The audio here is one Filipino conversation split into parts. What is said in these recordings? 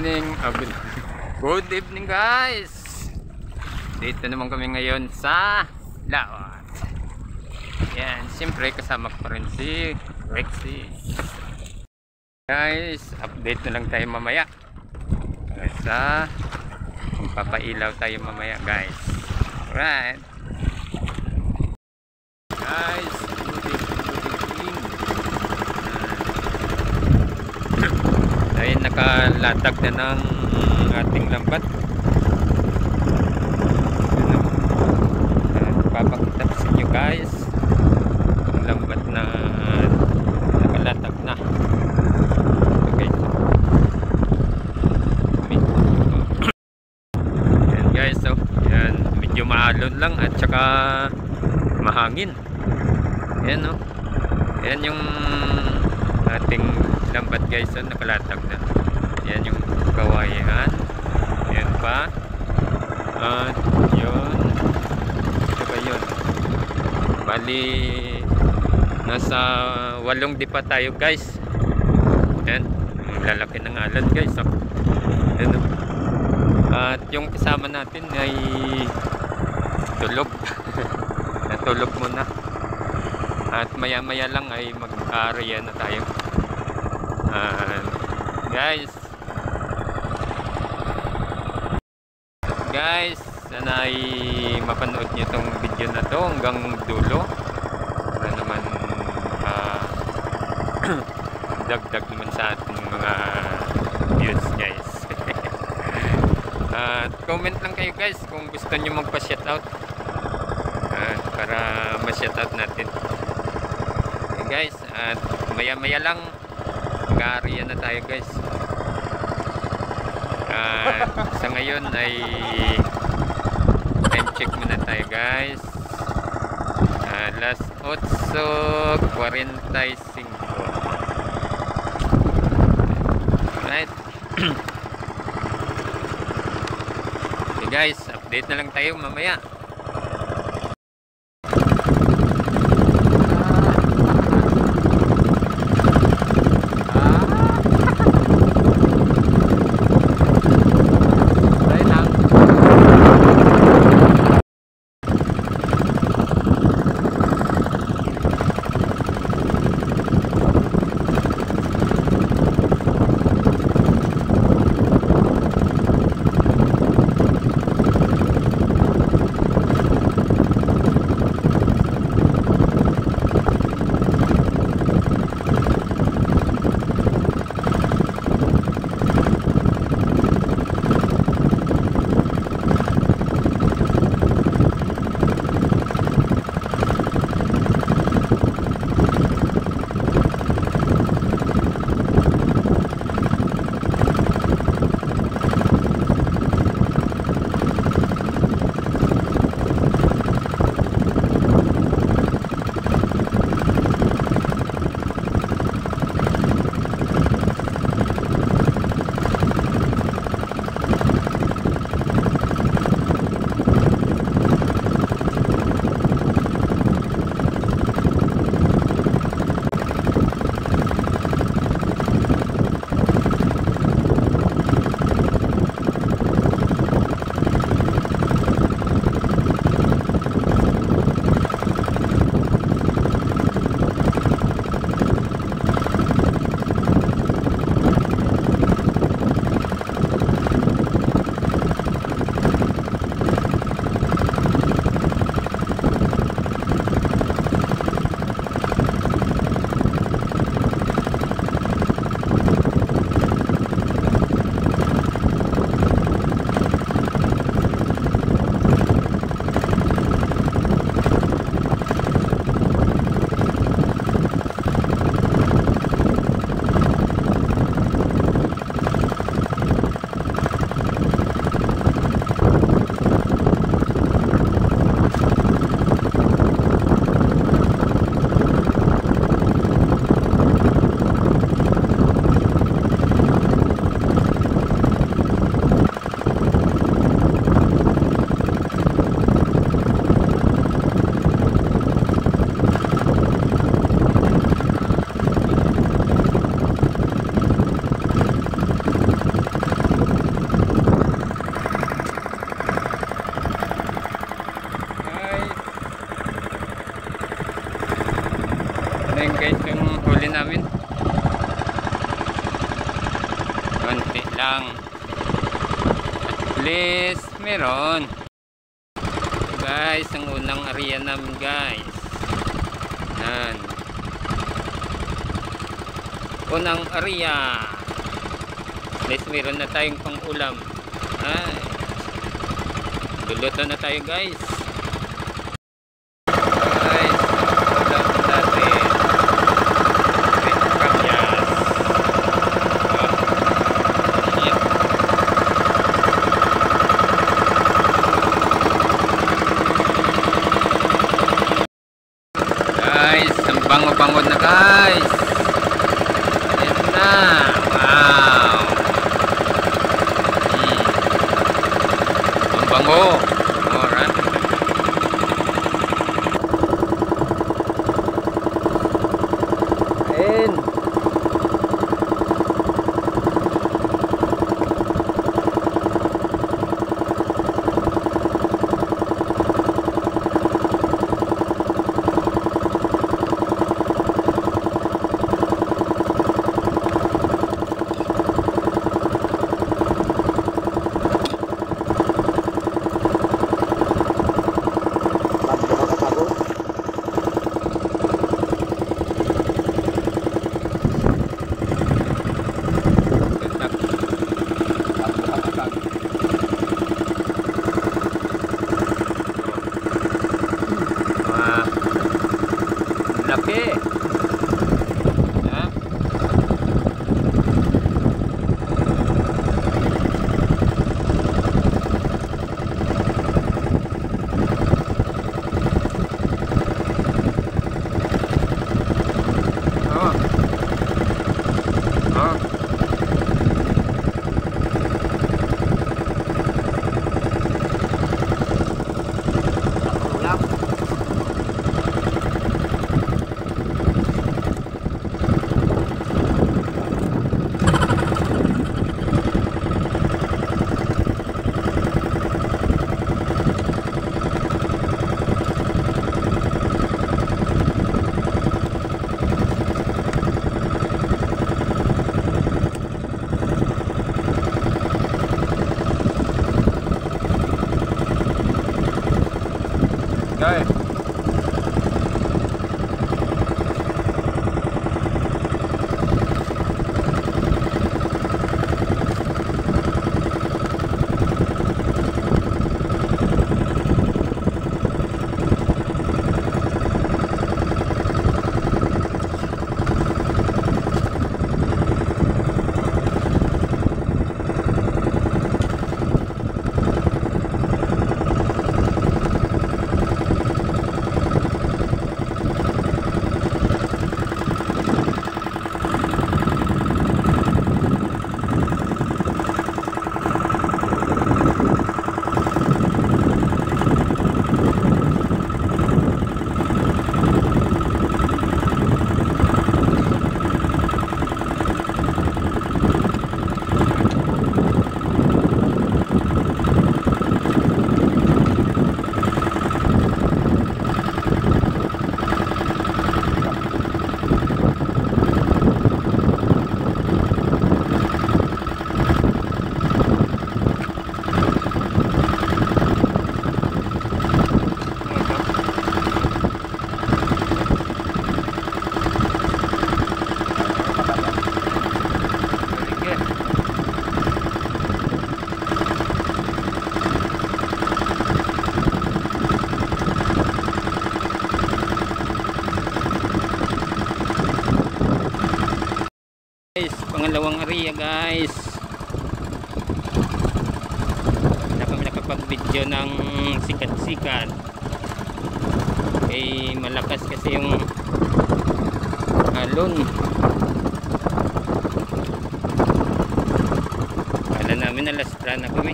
morning, good evening guys. Dito naman kami ngayon sa laut. Yan, siyempre kasama ko rin si Rexy. Guys, update na lang tayo mamaya. Sa papailaw tayo mamaya guys. Alright. Guys, good evening. Ay nakalatag na ng ating lambat. Papakita ko sa inyo guys ang lambat na nakalatag na. Okay. Yan guys, so yan, medyo maalon lang at saka mahangin. Yan o. Yan yung ating lambat guys, so nakalatag na. Yan yung kawayan. Yan pa. At yun. Ito ba yun? Bali nasa 8 dipa tayo guys. Yan. Lalaki ng alon guys. So, yan o. At yung kasama natin ay tulog. Natulog muna. At maya maya lang ay mag-ariya na tayo. Guys, sana ay mapanood nyo itong video na to hanggang dulo para naman dagdag naman sa ating mga views guys. At comment lang kayo guys kung gusto nyo magpa-shoutout para ma-shoutout natin. Okay guys, at maya maya lang mag-aariya na tayo guys. Sa ngayon ay time check muna tayo guys. Alas 8:45. Alright. Okay guys, update na lang tayo mamaya. Bilis, meron. Guys, ang unang ariya namin guys. Yan. Unang ariya. Bilis, meron na tayong pang ulam. Ay. Luluto na tayo guys. Guys, ulam natin. Kamyas. Guys, ang bango-bango na guys. Ayan na. Wow. Ang bango. Alright. Ayan. Malaki. Ha? Oh. Oh. Okay. Pangalawang ariya guys. Na kami nakapag-video ng sikat-sikat. Eh malakas kasi yung alon. Kala namin nalastra na kami.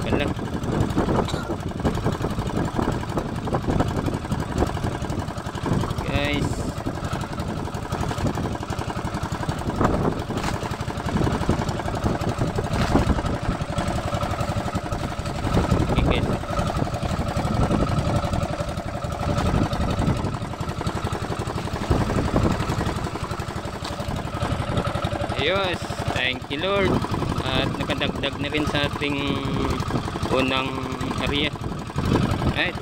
Wala. Guys. Ayos, thank you Lord. At nakadagdag na rin sa ating unang ariya. Right.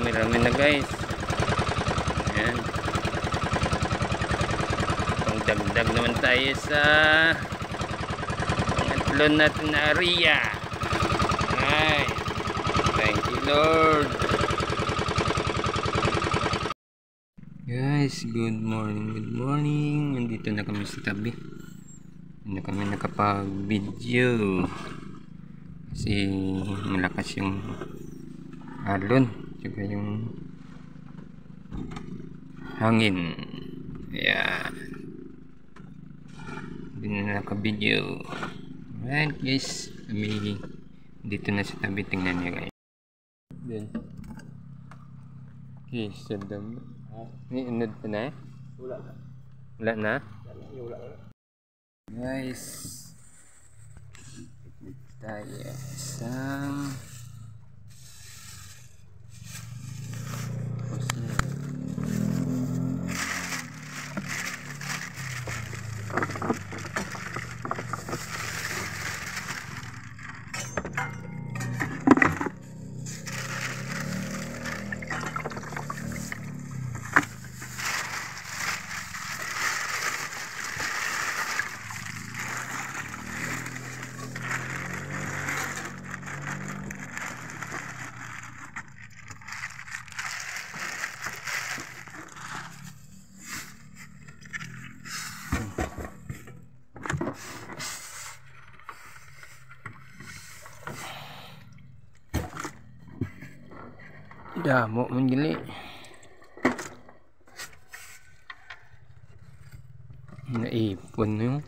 Marami na guys. Ayan. Pangdagdag naman tayo sa pangatlong natin na ariya. Ay, thank you Lord. Guys, good morning, good morning. Nandito na kami sa tabi. Hindi na kami nakapag-video kasi malakas yung alon tsaka yung hangin. Ayan, hindi na naka-video. Alright guys, kami dito na sa tabi. Tingnan nyo guys. Then okay, sadam. May unod pa na? Wala na. Wala na? Wala na. Guys, tayo isang Pusit. Damo man gili. Naipon yung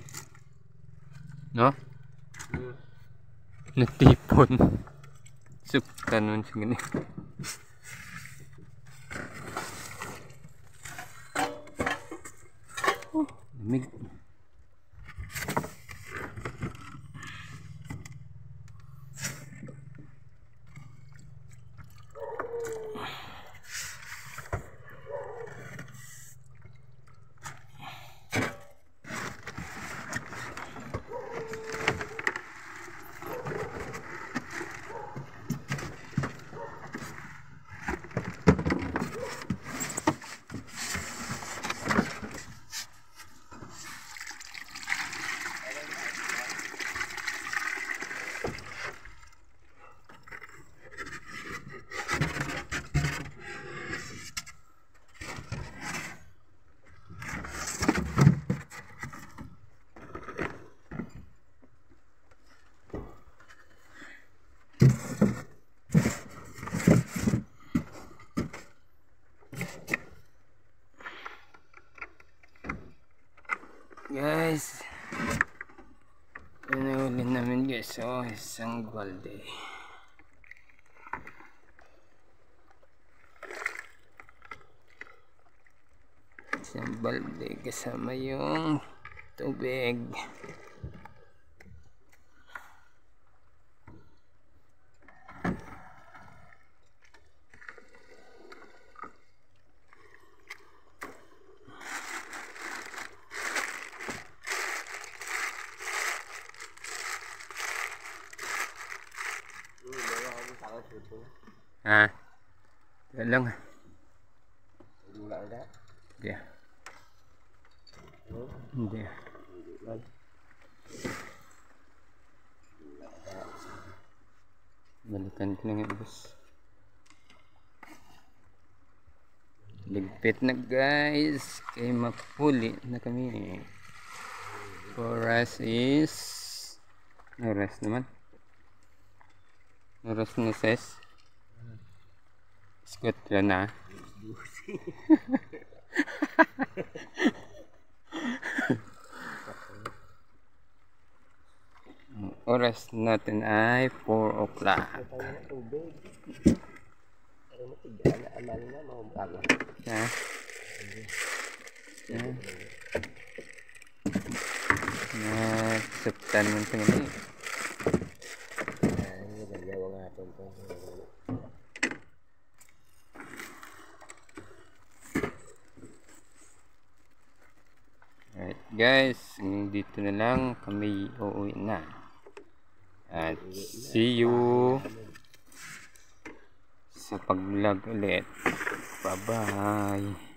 no? Natipon. Suptan man siya gani. Oh, lamig. So, isang balde. Isang balde kasama yung tubig. Ah, yan lang. Hindi. Hindi. Balikan ko lang yung bus. Ligpit na guys. Kaya mapuli na kami. Oras is... oras naman. Oras na ses. Skot lang na. Oras natin ay 4 o'clock. Ha? Nasaktan mo sa ngayon. Alright guys, dito na lang kami uuwi na. At see you sa pag-vlog ulit. Bye bye.